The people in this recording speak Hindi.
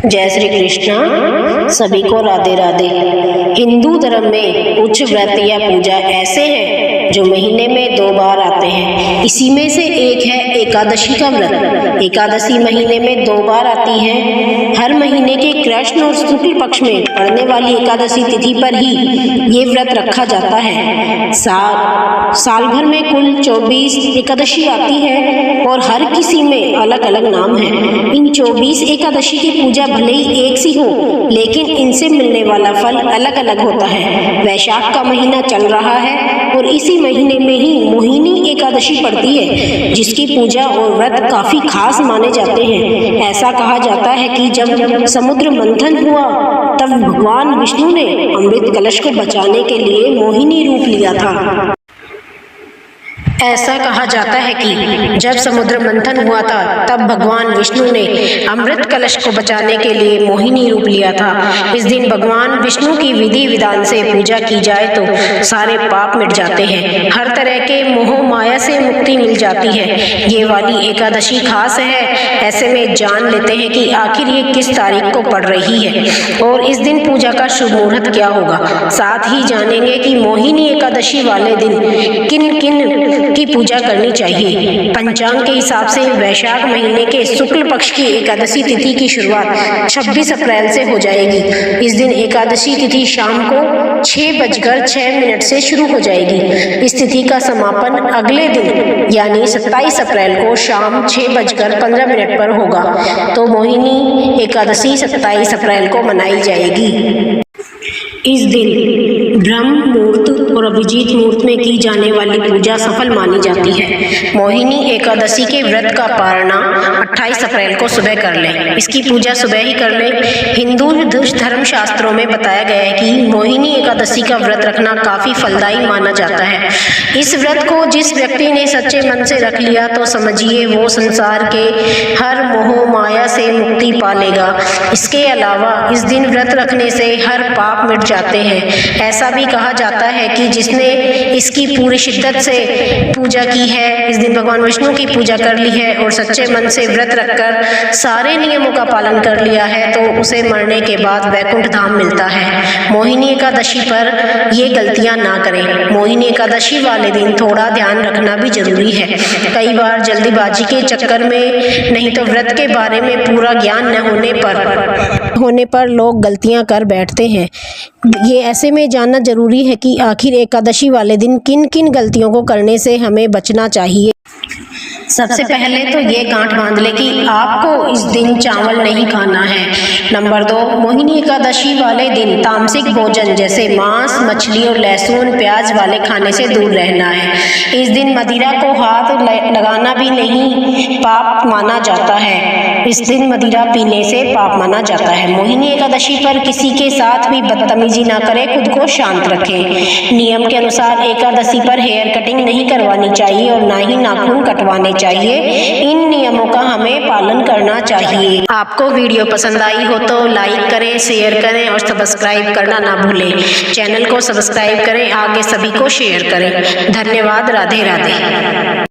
जय श्री कृष्ण। सभी को राधे राधे। हिंदू धर्म में उच्च व्रत या पूजा ऐसे हैं जो महीने में 2 बार आते हैं। इसी में से एक है एकादशी का व्रत। एकादशी महीने में 2 बार आती है। हर महीने के कृष्ण और शुक्ल पक्ष में पड़ने वाली एकादशी तिथि पर ही ये व्रत रखा जाता है। साल भर में कुल 24 एकादशी आती है और हर किसी में अलग अलग नाम है। इन 24 एकादशी की पूजा भले ही एक सी हो, लेकिन इनसे मिलने वाला फल अलग अलग होता है। वैशाख का महीना चल रहा है और इसी महीने में ही मोहिनी एकादशी पड़ती है, जिसकी पूजा और व्रत काफी खास माने जाते हैं। ऐसा कहा जाता है कि जब समुद्र मंथन हुआ तब भगवान विष्णु ने अमृत कलश को बचाने के लिए मोहिनी रूप लिया था। ऐसा कहा जाता है कि जब समुद्र मंथन हुआ था तब भगवान विष्णु ने अमृत कलश को बचाने के लिए मोहिनी रूप लिया था। इस दिन भगवान विष्णु की विधि विधान से पूजा की जाए तो सारे पाप मिट जाते हैं, हर तरह के मोह माया से मुक्ति मिल जाती है। ये वाली एकादशी खास है। ऐसे में जान लेते हैं कि आखिर ये किस तारीख को पड़ रही है और इस दिन पूजा का शुभ मुहूर्त क्या होगा। साथ ही जानेंगे कि मोहिनी एकादशी वाले दिन किन किन की पूजा करनी चाहिए। पंचांग के हिसाब से वैशाख महीने के शुक्ल पक्ष की एकादशी तिथि की शुरुआत 26 अप्रैल से हो जाएगी। इस दिन एकादशी तिथि शाम को 6:06 से शुरू हो जाएगी। इस तिथि का समापन अगले दिन यानी 27 अप्रैल को शाम 6:15 पर होगा। तो मोहिनी एकादशी 27 अप्रैल को मनाई जाएगी। इस दिन ब्रह्म मुहूर्त और अभिजीत मुहूर्त में की जाने वाली पूजा सफल मानी जाती है। मोहिनी एकादशी के व्रत का पारणा 28 अप्रैल को सुबह कर लें। इसकी पूजा सुबह ही कर लें। हिंदू धर्म शास्त्रों में बताया गया है कि मोहिनी एकादशी का व्रत रखना काफी फलदायी माना जाता है। इस व्रत को जिस व्यक्ति ने सच्चे मन से रख लिया तो समझिए वो संसार के हर मोह माया से मुक्ति पा लेगा। इसके अलावा इस दिन व्रत रखने से हर पाप मिट जाते हैं। ऐसा भी कहा जाता है कि जिसने इसकी पूरी शिद्दत से पूजा की है, इस दिन भगवान विष्णु की पूजा कर ली है और सच्चे मन से व्रत रखकर सारे नियमों का पालन कर लिया है तो उसे मरने के बाद वैकुंठ धाम मिलता है। मोहिनी एकादशी पर ये गलतियां ना करें। मोहिनी एकादशी वाले दिन थोड़ा ध्यान रखना भी जरूरी है। कई बार जल्दीबाजी के चक्कर में नहीं तो व्रत के बारे में पूरा ज्ञान न होने पर लोग गलतियां कर बैठते हैं। ये ऐसे में जानना जरूरी है कि आखिर एकादशी वाले दिन किन किन गलतियों को करने से हमें बचना चाहिए। सबसे पहले तो ये गांठ बांध ले कि आपको इस दिन चावल नहीं खाना है। नंबर 2, मोहिनी एकादशी वाले दिन तामसिक भोजन जैसे मांस, मछली और लहसुन प्याज वाले खाने से दूर रहना है। इस दिन मदिरा को हाथ लगाना भी नहीं पाप माना जाता है। इस दिन मदिरा पीने से पाप माना जाता है। मोहिनी एकादशी पर किसी के साथ भी बदतमीजी ना करें, खुद को शांत रखें। नियम के अनुसार एकादशी पर हेयर कटिंग नहीं करवानी चाहिए और ना ही नाखून कटवाने चाहिए। इन नियमों का हमें पालन करना चाहिए। आपको वीडियो पसंद आई हो तो लाइक करें, शेयर करें और सब्सक्राइब करना ना भूलें। चैनल को सब्सक्राइब करें, आगे सभी को शेयर करें। धन्यवाद। राधे राधे।